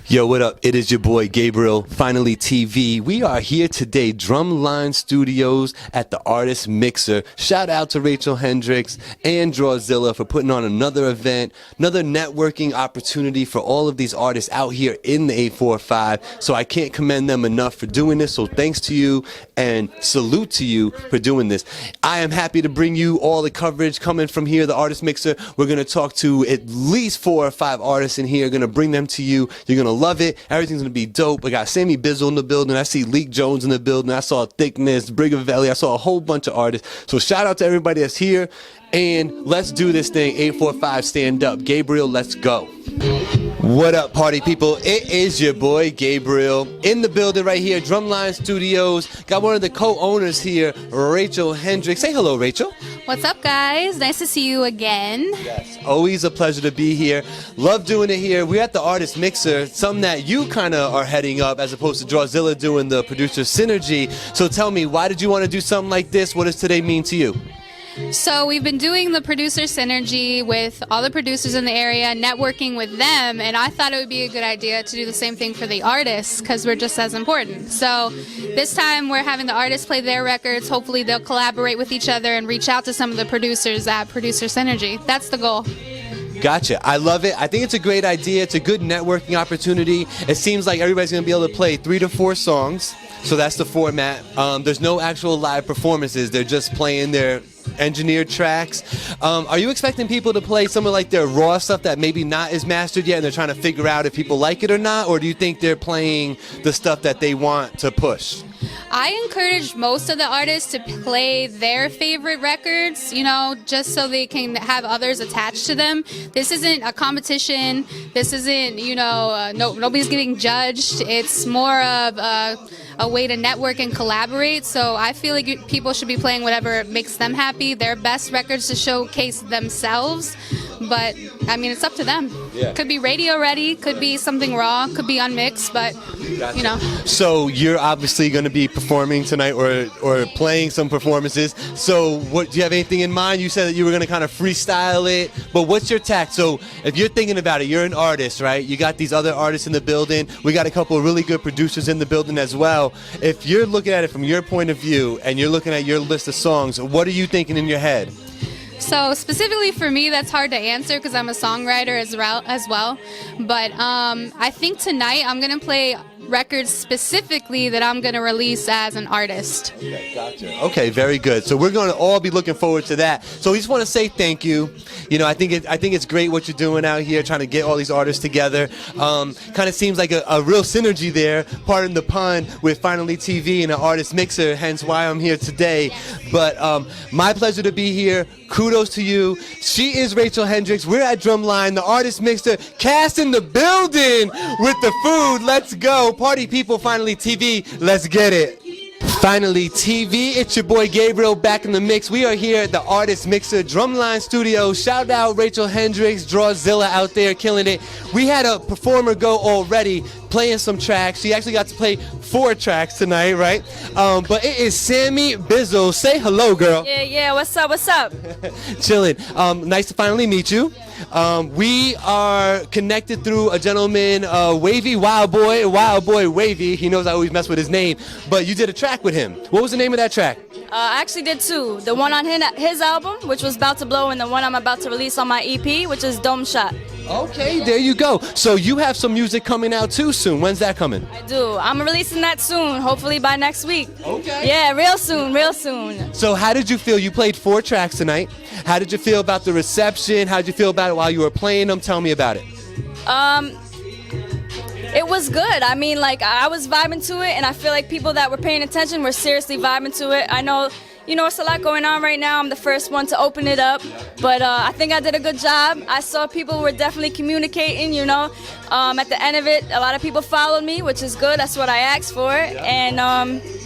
Yo, what up? It is your boy Gabriel, Finally TV. We are here today, Drumline Studios at the Artist Mixer. Shout out to Rachel Hendricks and DRAWZILLA for putting on another event, another networking opportunity for all of these artists out here in the 845. So I can't commend them enough for doing this. So thanks to you and salute to you for doing this. I am happy to bring you all the coverage coming from here, the Artist Mixer. We're going to talk to at least 4 or 5 artists in here. Going to bring them to you. You're going to love it. Everything's gonna be dope. I got SAMMIE in the building. I see Leek Jones in the building. I saw Thickness, Brigavelli. I saw a whole bunch of artists. So shout out to everybody that's here. And let's do this thing. 845, stand up. Gabriel, let's go. What up, party people? It is your boy Gabriel in the building right here, Drumline Studios. Got one of the co-owners here, Rachel Hendricks. Say hello, Rachel. What's up, guys? Nice to see you again. Yes, always a pleasure to be here. Love doing it here. We're at the Artist Mixer, something that you kind of are heading up as opposed to DRAWZILLA doing the producer synergy. So tell me, why did you want to do something like this? What does today mean to you? So we've been doing the producer synergy with all the producers in the area, networking with them, and I thought it would be a good idea to do the same thing for the artists because we're just as important. So this time we're having the artists play their records. Hopefully they'll collaborate with each other and reach out to some of the producers at Producer Synergy. That's the goal. Gotcha. I love it. I think it's a great idea. It's a good networking opportunity. It seems like everybody's going to be able to play 3 to 4 songs. So that's the format. There's no actual live performances. They're just playing their engineered tracks. Are you expecting people to play some of like their raw stuff that maybe not is mastered yet and they're trying to figure out if people like it or not? Or do you think they're playing the stuff that they want to push? I encourage most of the artists to play their favorite records, you know, just so they can have others attached to them. This isn't a competition. This isn't, you know, nobody's getting judged. It's more of a way to network and collaborate. So I feel like people should be playing whatever makes them happy, their best records to showcase themselves. But I mean, it's up to them. Yeah. Could be radio ready, could be something raw, could be unmixed, but you know. So you're obviously going to be performing tonight or playing some performances. So what, do you have anything in mind? You said that you were going to kind of freestyle it, but what's your tact? So if you're thinking about it, you're an artist, right? You got these other artists in the building. We got a couple of really good producers in the building as well. If you're looking at it from your point of view and you're looking at your list of songs, what are you thinking in your head? So specifically for me, that's hard to answer because I'm a songwriter as well. But I think tonight I'm going to play records specifically that I'm going to release as an artist. Okay, gotcha. Okay, very good. So we're going to all be looking forward to that. So we just want to say thank you. You know, I think it's great what you're doing out here, trying to get all these artists together. Kind of seems like a real synergy there, pardon the pun, with FinallyTV and the Artist Mixer, hence why I'm here today. But my pleasure to be here. Kudos to you. She is Rachel Hendricks. We're at Drumline, the Artist Mixer, cast in the building with the food. Let's go. Party people, FinallyTV. Let's get it. FinallyTV, it's your boy Gabriel back in the mix. We are here at the Artist Mixer, Drumline Studio. Shout out Rachel Hendricks, DRAWZILLA out there killing it. We had a performer go already playing some tracks. She actually got to play 4 tracks tonight, right? But it is SAMMIE. Say hello, girl. Yeah, what's up, what's up? Chilling. Nice to finally meet you. We are connected through a gentleman, Wavy, Wild Boy Wavy. He knows I always mess with his name, but you did a track with him. What was the name of that track? I actually did 2. The one on his album, which was About to Blow, and the one I'm about to release on my EP, which is Dome Shot. Okay, there you go. So you have some music coming out too soon. When's that coming? I do. I'm releasing that soon, hopefully by next week. Okay. Yeah, real soon, real soon. So how did you feel? You played 4 tracks tonight. How did you feel about the reception? How did you feel about it while you were playing them? Tell me about it. It was good. I mean, like, I was vibing to it, and I feel like people that were paying attention were seriously vibing to it. I know, you know, it's a lot going on right now. I'm the first one to open it up, but I think I did a good job. I saw people were definitely communicating, you know. At the end of it, a lot of people followed me, which is good. That's what I asked for, and,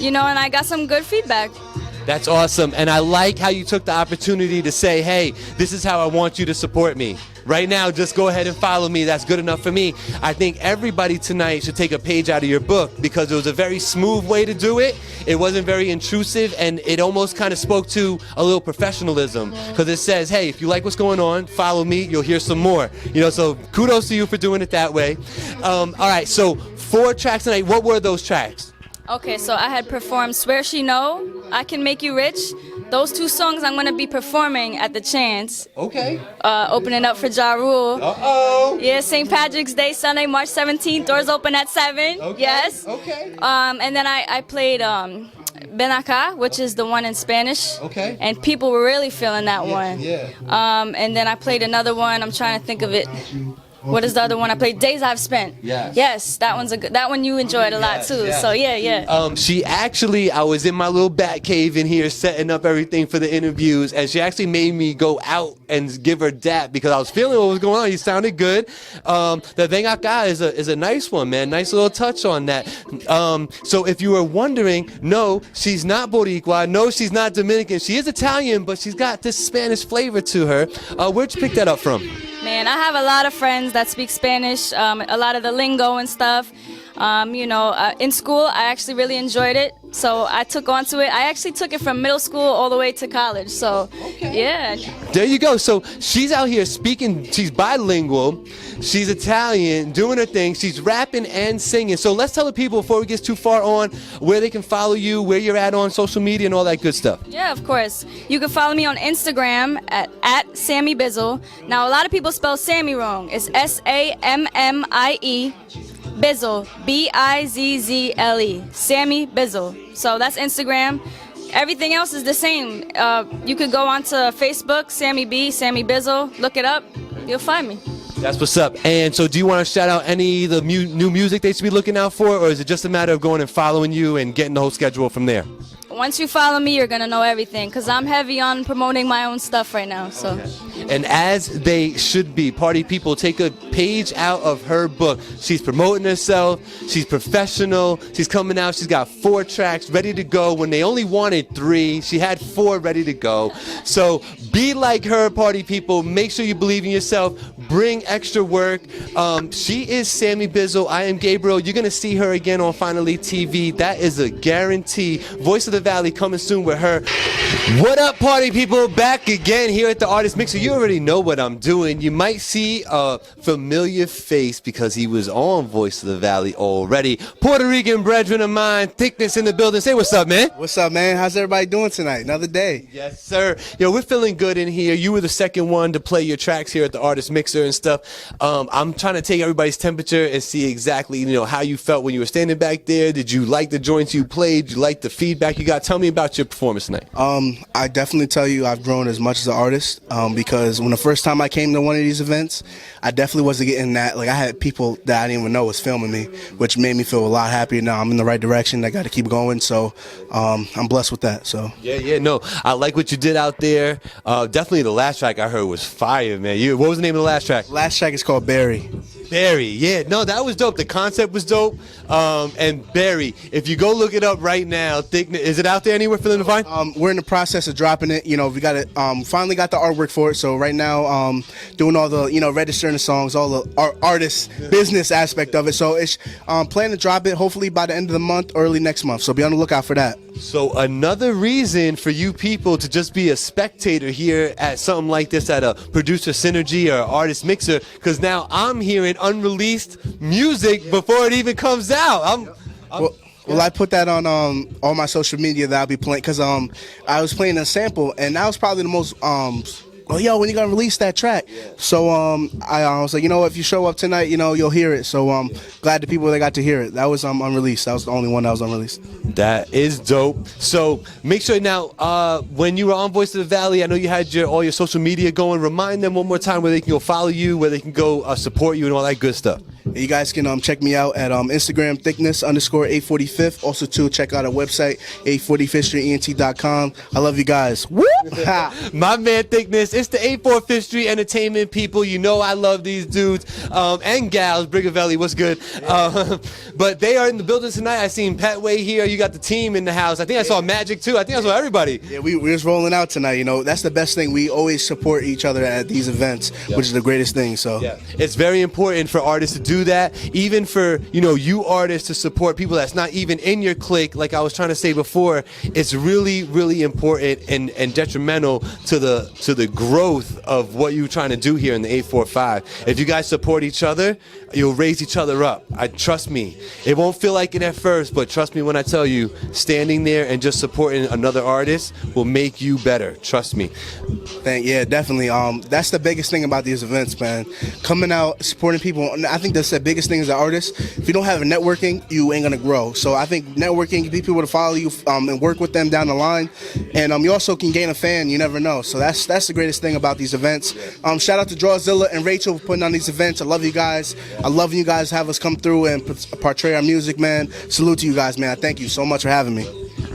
you know, and I got some good feedback. That's awesome, and I like how you took the opportunity to say, hey, this is how I want you to support me. right now, just go ahead and follow me. That's good enough for me. I think everybody tonight should take a page out of your book because it was a very smooth way to do it. It wasn't very intrusive, and it almost kind of spoke to a little professionalism because it says, hey, if you like what's going on, follow me, you'll hear some more. You know, so kudos to you for doing it that way. All right, so 4 tracks tonight. What were those tracks? Okay, so I had performed Swear She Know, I Can Make You Rich. Those 2 songs I'm going to be performing at the Chance. Okay. Opening up for Ja Rule. Uh-oh. Yeah, St. Patrick's Day, Sunday, March 17th. Doors open at 7. Okay. Yes. Okay. And then I played Ben Acá, which is the one in Spanish. Okay. And people were really feeling that one. Yeah. And then I played another one. I'm trying to think of it. What is the other one I played? Days I've Spent. Yes. Yes, that one's a good. That one you enjoyed a lot too. Yes. So yeah. She actually, I was in my little bat cave in here setting up everything for the interviews, and she actually made me go out and give her dap because I was feeling what was going on. He sounded good. The Ven Acá is a nice one, man. Nice little touch on that. So if you were wondering, no, she's not Boricua. No, she's not Dominican. She is Italian, but she's got this Spanish flavor to her. Where'd you pick that up from? Man, I have a lot of friends that speak Spanish, a lot of the lingo and stuff. In school, I actually really enjoyed it, so I took onto it. I actually took it from middle school all the way to college, so yeah. There you go. So she's out here speaking, she's bilingual, she's Italian, doing her thing, she's rapping and singing. So let's tell the people before we get too far on where they can follow you, where you're at on social media and all that good stuff. Yeah, of course. You can follow me on Instagram at Sammy Bizzle. Now, a lot of people spell Sammy wrong. It's Sammie. Bizzle, Bizzle, Sammy Bizzle. So that's Instagram. Everything else is the same. You could go onto Facebook, Sammy B, Sammy Bizzle. Look it up. You'll find me. That's what's up. And so do you want to shout out any of the new music they should be looking out for, or is it just a matter of going and following you and getting the whole schedule from there? Once you follow me, you're going to know everything because I'm heavy on promoting my own stuff right now. So. And as they should be, party people, take a page out of her book. She's promoting herself. She's professional. She's coming out. She's got 4 tracks ready to go. When they only wanted 3, she had 4 ready to go. So be like her, party people. Make sure you believe in yourself. Bring extra work. She is Sammy Bizzle. I am Gabriel. You're going to see her again on Finally TV. That is a guarantee. Voice of the Valley coming soon with her. What up, party people? Back again here at the Artist Mixer. You already know what I'm doing. You might see a familiar face because he was on Voice of the Valley already. Puerto Rican brethren of mine, Thickness in the building. Say what's up, man. What's up, man? How's everybody doing tonight? Another day. Yes, sir. Yo, we're feeling good in here. You were the second one to play your tracks here at the Artist Mixer and stuff. I'm trying to take everybody's temperature and see exactly, how you felt when you were standing back there. Did you like the joints you played? Did you like the feedback you got? Tell me about your performance tonight. I definitely tell you I've grown as much as an artist because when the first time I came to one of these events, I definitely wasn't getting that. Like, I had people that I didn't even know was filming me, which made me feel a lot happier. Now I'm in the right direction. I got to keep going, so I'm blessed with that. So Yeah, no, I like what you did out there. Definitely the last track I heard was fire, man. What was the name of the last track? Last track is called Barry. Barry, yeah, no, that was dope. The concept was dope. And Barry, if you go look it up right now, is it out there anywhere for them to find? We're in the process of dropping it. We got it. Finally got the artwork for it. So right now, doing all the registering the songs, all the artist business aspect of it. So it's planning to drop it hopefully by the end of the month, early next month. So be on the lookout for that. So another reason for you people to just be a spectator here at something like this at a producer synergy or artist mixer, because now I'm hearing unreleased music before it even comes out. Well, I put that on all my social media that I'll be playing because I was playing a sample and that was probably the most yo, when you gonna release that track? So I was like, if you show up tonight, you'll hear it. So glad the people that got to hear it. That was unreleased. That was the only one that was unreleased. That is dope. So make sure now, when you were on Voice of the Valley, I know you had all your social media going. Remind them one more time where they can go follow you, where they can go support you and all that good stuff. You guys can check me out at Instagram thickness_845. Also too, check out our website 845thstreetENT.com. I love you guys. Woo! My man Thickness, it's the 845th Street Entertainment people. You know I love these dudes and gals. Brigavelli, what's good? But they are in the building tonight. I seen Petway here. You got the team in the house. I think I saw Magic too. I think I saw everybody. Yeah, we're just rolling out tonight. You know, that's the best thing. We always support each other at these events, which is the greatest thing. So it's very important for artists to do that, even for you artists to support people that's not even in your clique. Like I was trying to say before, it's really, really important and detrimental to the growth of what you're trying to do here in the 845. If you guys support each other, you'll raise each other up. Trust me. It won't feel like it at first, but trust me when I tell you, standing there and just supporting another artist will make you better. Trust me. Yeah, definitely. That's the biggest thing about these events, man. Coming out, supporting people. I think that's the biggest thing as an artist. If you don't have a networking, you ain't gonna grow. So I think networking, get people to follow you and work with them down the line, and you also can gain a fan. You never know. So that's the greatest thing about these events. Shout out to DRAWZILLA and Rachel for putting on these events. I love you guys. I love you guys have us come through and portray our music, man. Salute to you guys, man. Thank you so much for having me.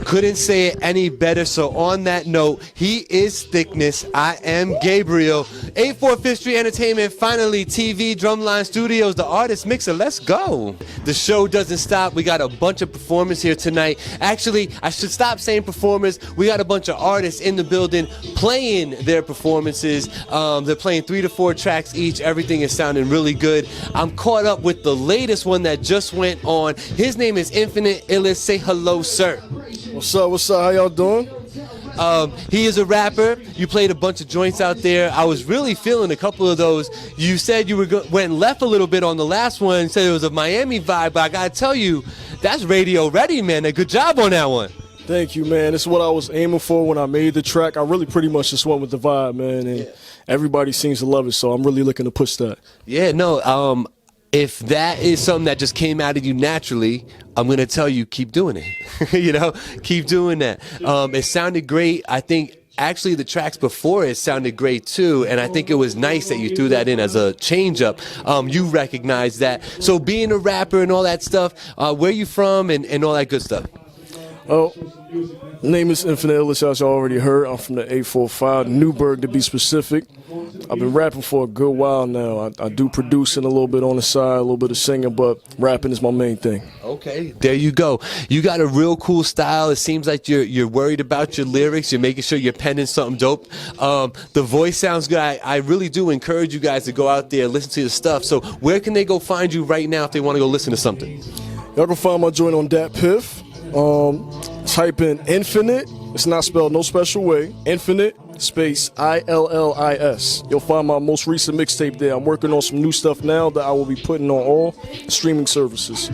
Couldn't say it any better. So on that note, he is Thickness. I am Gabriel. 845th Street Entertainment, Finally TV, Drumline Studios, the Artist Mixer. Let's go. The show doesn't stop. We got a bunch of performers here tonight. Actually, I should stop saying performers. We got a bunch of artists in the building playing their performances. They're playing 3 to 4 tracks each. Everything is sounding really good. I'm caught up with the latest one that just went on. His name is Infinite ILLIS. Say hello, sir. What's up? What's up? How y'all doing? He is a rapper. You played a bunch of joints out there. I was really feeling a couple of those. You said you went left a little bit on the last one, said it was a Miami vibe, but I gotta tell you, that's radio ready, man. A good job on that one. Thank you, man. It's what I was aiming for when I made the track. I really pretty much just went with the vibe, man, and everybody seems to love it, so I'm really looking to push that. Yeah, no, if that is something that just came out of you naturally, I'm going to tell you, keep doing it. Keep doing that. It sounded great. I think actually the tracks before it sounded great too, and I think it was nice that you threw that in as a change up. You recognize that. So being a rapper and all that stuff, where you from and all that good stuff? Oh, name is Infinite ILLIS, as you already heard. I'm from the 845, Newburgh to be specific. I've been rapping for a good while now. I do producing a little bit on the side, a little bit of singing, but rapping is my main thing. Okay, there you go. You got a real cool style. It seems like you're worried about your lyrics. You're making sure you're penning something dope. The voice sounds good. I really do encourage you guys to go out there and listen to the stuff. So where can they go find you right now if they want to go listen to something? Y'all can find my joint on Dat Piff. Type in Infinite. It's not spelled no special way. Infinite space ILLIS. You'll find my most recent mixtape there. I'm working on some new stuff now that I will be putting on all streaming services.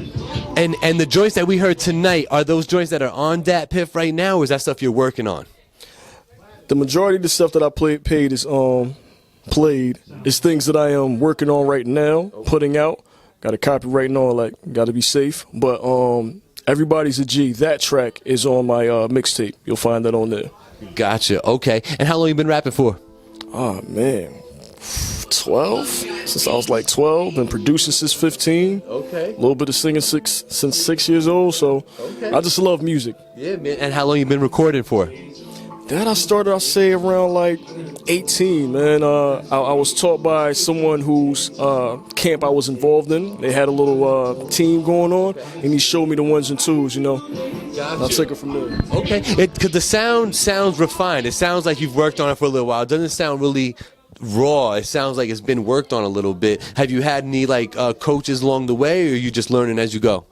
And the joints that we heard tonight, are those joints that are on Dat Piff right now, or is that stuff you're working on? The majority of the stuff that I played is things that I am working on right now, putting out. Got a copyright and all that. Got to be safe, but Everybody's a G. That track is on my mixtape. You'll find that on there. Gotcha. Okay. And how long you been rapping for? Oh, man. 12? Since I was like 12. Been producing since 15. Okay. A little bit of singing since 6 years old. So I just love music. Yeah, man. And how long you been recording for? That I started, I'll say, around like 18, man. I was taught by someone whose camp I was involved in. They had a little team going on, and he showed me the ones and twos, you know. Gotcha. I'll take it from there. Okay. Because the sound sounds refined. It sounds like you've worked on it for a little while. It doesn't sound really raw. It sounds like it's been worked on a little bit. Have you had any, like, coaches along the way, or are you just learning as you go?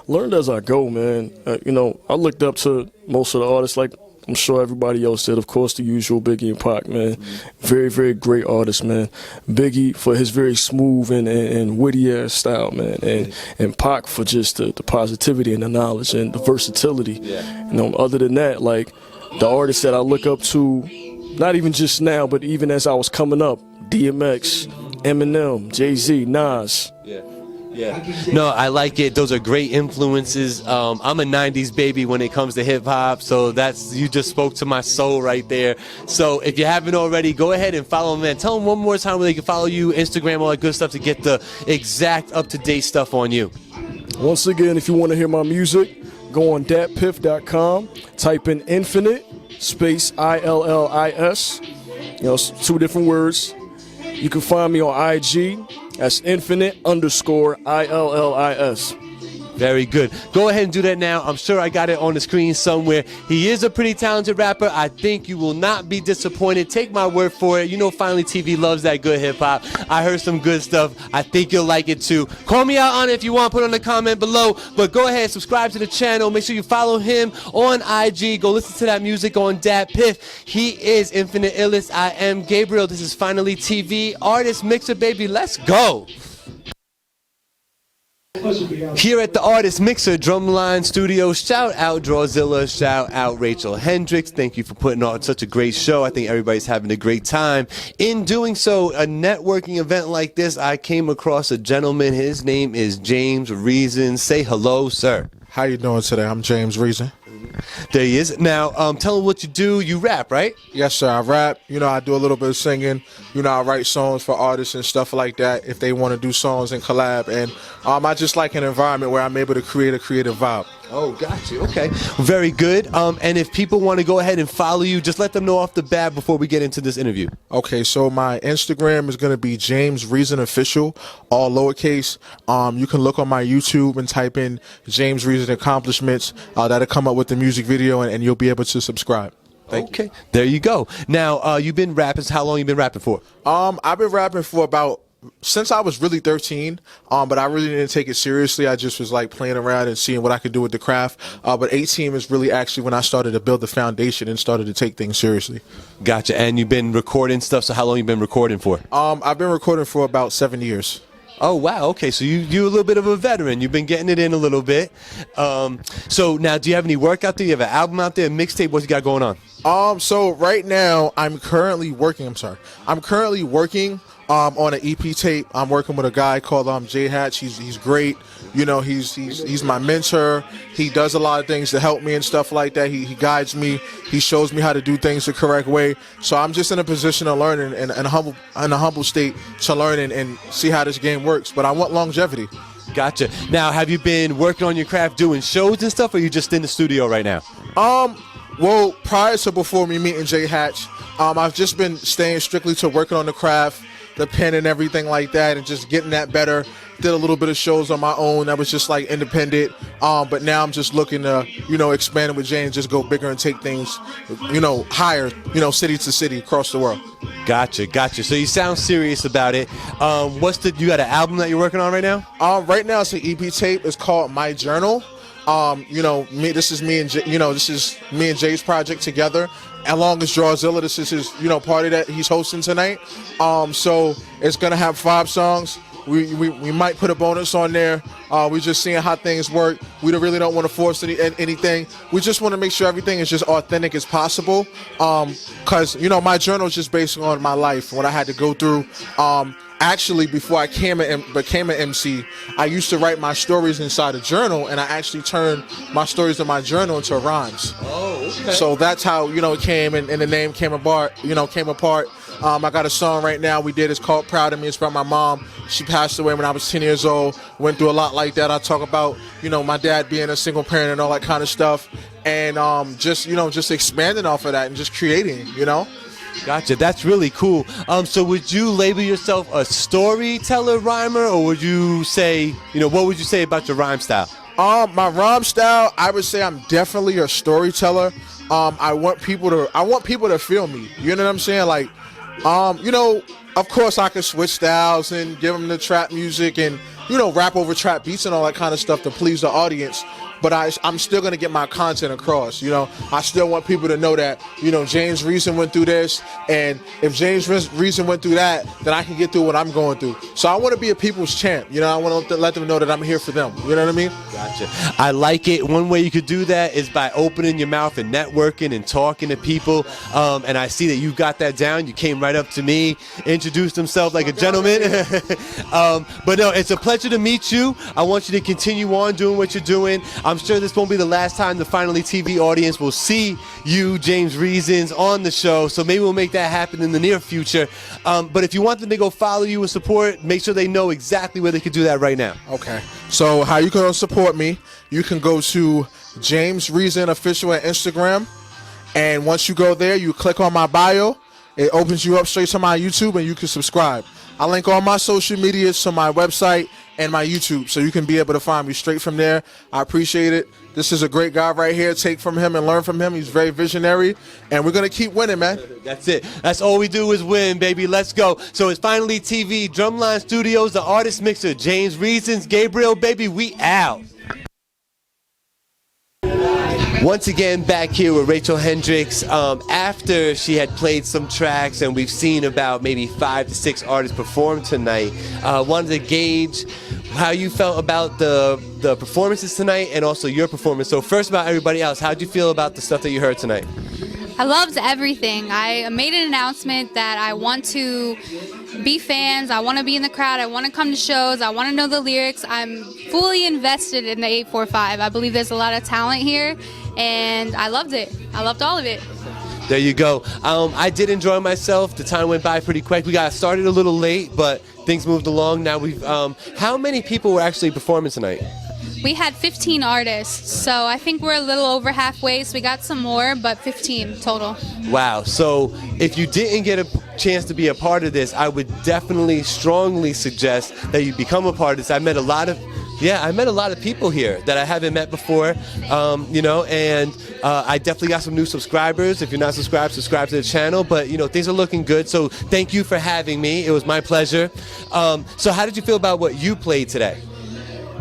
Learned as I go, man. You know, I looked up to most of the artists, like I'm sure everybody else did. Of course, the usual Biggie and Pac, man. Very, very great artist, man. Biggie for his very smooth and witty ass style, man. And Pac for just the positivity and the knowledge and the versatility. You know, other than that, like the artists that I look up to, not even just now, but even as I was coming up, DMX, Eminem, Jay-Z, Nas. Yeah. No, I like it. Those are great influences. I'm a 90s baby when it comes to hip hop, so you just spoke to my soul right there. So if you haven't already, go ahead and follow him, man. Tell them one more time where they can follow you, Instagram, all that good stuff to get the exact up-to-date stuff on you. Once again, if you want to hear my music, go on datpiff.com, type in Infinite space ILLIS. You know, it's 2 different words. You can find me on IG. That's Infinite_ILLIS. Very good. Go ahead and do that now. I'm sure I got it on the screen somewhere. He is a pretty talented rapper. I think you will not be disappointed. Take my word for it. You know Finally TV loves that good hip-hop. I heard some good stuff. I think you'll like it too. Call me out on it if you want. Put on the comment below. But go ahead, subscribe to the channel. Make sure you follow him on IG. Go listen to that music on Dat Piff. He is Infinite Illis. I am Gabriel. This is Finally TV. Artist Mixer, baby. Let's go. Here at the Artist Mixer Drumline Studio, shout out Drawzilla, shout out Rachel Hendricks. Thank you for putting on such a great show. I think everybody's having a great time. In doing so, a networking event like this, I came across a gentleman. His name is James Reason. Say hello, sir. How you doing today? I'm James Reason. There he is. Now, tell him what you do. You rap, right? Yes, sir. I rap. You know, I do a little bit of singing. You know, I write songs for artists and stuff like that if they want to do songs and collab. And I just like an environment where I'm able to create a creative vibe. Oh, got you. Okay. Very good. And if people want to go ahead and follow you, just let them know off the bat before we get into this interview. Okay, so my Instagram is going to be James Reason Official, all lowercase. You can look on my YouTube and type in James Reason Accomplishments. That'll come up with the music video, and you'll be able to subscribe. Thank you. There you go. Now, you've been rapping. How long you been rapping for? I've been rapping for since I was really 13, but I really didn't take it seriously. I just was like playing around and seeing what I could do with the craft. But 18 is really actually when I started to build the foundation and started to take things seriously. Gotcha. And you've been recording stuff, so how long you been recording for? I've been recording for about 7 years. Oh, wow. Okay, so you're a little bit of a veteran. You've been getting it in a little bit. So now, do you have any work out there? You have an album out there, a mixtape? What you got going on? So right now, I'm currently working on an EP tape. I'm working with a guy called J Hatch. He's great. You know, he's my mentor. He does a lot of things to help me and stuff like that. He guides me. He shows me how to do things the correct way. So I'm just in a position of learning and in a humble state to learn and see how this game works. But I want longevity. Gotcha. Now, have you been working on your craft, doing shows and stuff, or are you just in the studio right now? Well, prior to before me meeting J Hatch, I've just been staying strictly to working on the craft, the pen and everything like that, and just getting that better. Did a little bit of shows on my own that was just like independent, but now I'm just looking to, you know, expand it with Jay and just go bigger and take things, you know, higher, you know, city to city across the world. Gotcha. So you sound serious about it. You got an album that you're working on right now? Right now it's an EP tape. It's called My Journal. You know, this is me and Jay's project together. Along with Drawzilla, this is his, you know, party that he's hosting tonight. So it's gonna have 5 songs. We might put a bonus on there. We're just seeing how things work. We really don't want to force anything. We just want to make sure everything is just authentic as possible. Cause you know, my journal is just based on my life, what I had to go through. Actually, before I became an MC, I used to write my stories inside a journal, and I actually turned my stories in my journal into rhymes. Oh, okay. So that's how, you know, it came, and the name came apart. I got a song right now we did. It's called Proud of Me. It's about my mom. She passed away when I was 10 years old. Went through a lot like that. I talk about, you know, my dad being a single parent and all that kind of stuff. And just expanding off of that and just creating, you know. Gotcha. That's really cool. So would you label yourself a storyteller rhymer, or would you say, you know, what would you say about your rhyme style? My rhyme style, I would say I'm definitely a storyteller. I want people to feel me. You know what I'm saying? Like, you know, of course I could switch styles and give them the trap music and, you know, rap over trap beats and all that kind of stuff to please the audience. But I'm still going to get my content across, you know. I still want people to know that, you know, James Reason went through this, and if James Reason went through that, then I can get through what I'm going through. So I want to be a people's champ, you know. I want to let them know that I'm here for them, you know what I mean? Gotcha. I like it. One way you could do that is by opening your mouth and networking and talking to people, and I see that you got that down. You came right up to me, introduced himself like a gentleman. But no, it's a pleasure. pleasure to meet you. I want you to continue on doing what you're doing. I'm sure this won't be the last time the Finally TV audience will see you, James Reasons, on the show. So maybe we'll make that happen in the near future. But if you want them to go follow you and support, make sure they know exactly where they can do that right now. Okay. So how you can support me, you can go to James Reason Official at Instagram. And once you go there, you click on my bio. It opens you up straight to my YouTube, and you can subscribe. I link all my social medias to my website and my YouTube, so you can be able to find me straight from there. I appreciate it. This is a great guy right here. Take from him and learn from him. He's very visionary, and we're going to keep winning, man. That's it. That's all we do is win, baby. Let's go. So it's Finally TV, Drumline Studios, the artist mixer, James Reasons, Gabriel, baby, we out. Once again, back here with Rachel Hendricks. After she had played some tracks, and we've seen about maybe 5 to 6 artists perform tonight, wanted to gauge how you felt about the performances tonight and also your performance. So first, about everybody else, how'd you feel about the stuff that you heard tonight? I loved everything. I made an announcement that I want to be fans, I want to be in the crowd, I want to come to shows, I want to know the lyrics. I'm fully invested in the 845. I believe there's a lot of talent here, and I loved it. I loved all of it. There you go. I did enjoy myself. The time went by pretty quick. We got started a little late, but things moved along. Now we've. How many people were actually performing tonight? We had 15 artists, so I think we're a little over halfway, so we got some more, but 15 total. Wow. So if you didn't get a chance to be a part of this, I would definitely strongly suggest that you become a part of this. I met a lot of people here that I haven't met before, you know, and I definitely got some new subscribers. If you're not subscribed, subscribe to the channel. But, you know, things are looking good, so thank you for having me. It was my pleasure. So how did you feel about what you played today?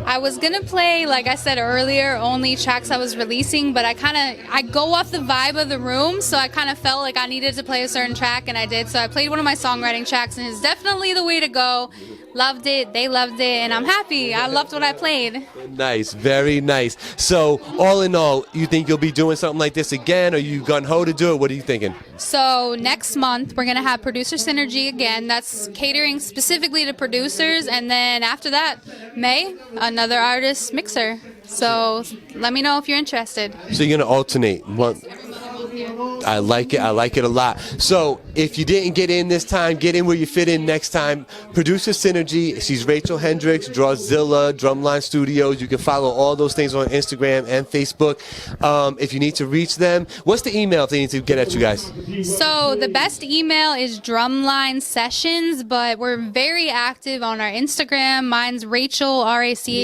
I was gonna play, like I said earlier, only tracks I was releasing, but I go off the vibe of the room, so I kind of felt like I needed to play a certain track, and I did. So I played one of my songwriting tracks, and it's definitely the way to go. Loved it, they loved it, and I'm happy. I loved what I played. Nice, very nice. So all in all, you think you'll be doing something like this again? Are you gung-ho to do it? What are you thinking? So next month, we're gonna have Producer Synergy again. That's catering specifically to producers, and then after that, May, another artist mixer. So let me know if you're interested. So you're gonna alternate. I like it. I like it a lot. So if you didn't get in this time, get in where you fit in next time. Producer Synergy. She's Rachel Hendricks, Drawzilla, Drumline Studios. You can follow all those things on Instagram and Facebook. If you need to reach them, what's the email if they need to get at you guys? So the best email is Drumline Sessions, but we're very active on our Instagram. Mine's Rachel, RACHAEL_H.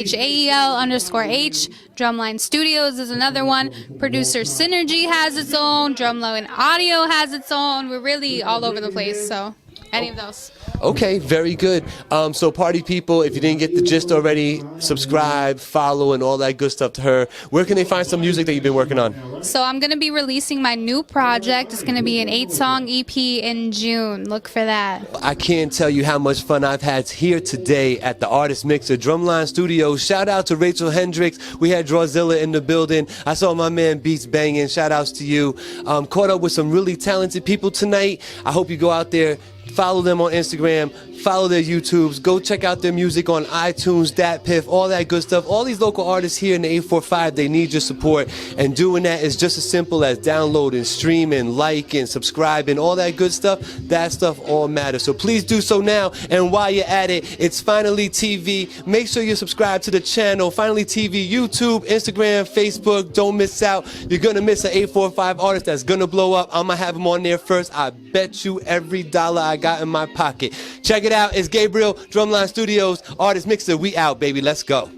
Drumline Studios is another one. Producer Synergy has its own. Drumline Audio has its own. We're really all over the place, so any of those. Okay, very good. So party people, if you didn't get the gist already, subscribe, follow, and all that good stuff to her. Where can they find some music that you've been working on? So I'm going to be releasing my new project. It's going to be an 8-song EP in June. Look for that. I can't tell you how much fun I've had here today at the Artist Mixer Drumline Studios. Shout out to Rachel Hendricks. We had Drawzilla in the building. I saw my man Beats banging. Shout outs to you. Caught up with some really talented people tonight. I hope you go out there, follow them on Instagram, follow their YouTubes, go check out their music on iTunes, DatPiff, all that good stuff. All these local artists here in the 845, they need your support. And doing that is just as simple as downloading, streaming, liking, subscribing, all that good stuff. That stuff all matters. So please do so now. And while you're at it, it's Finally TV. Make sure you subscribe to the channel. Finally TV, YouTube, Instagram, Facebook. Don't miss out. You're going to miss an 845 artist that's going to blow up. I'm going to have him on there first. I bet you every dollar I got in my pocket. Check it out. It's Gabriel, Drumline Studios, Artist Mixer. We out, baby. Let's go.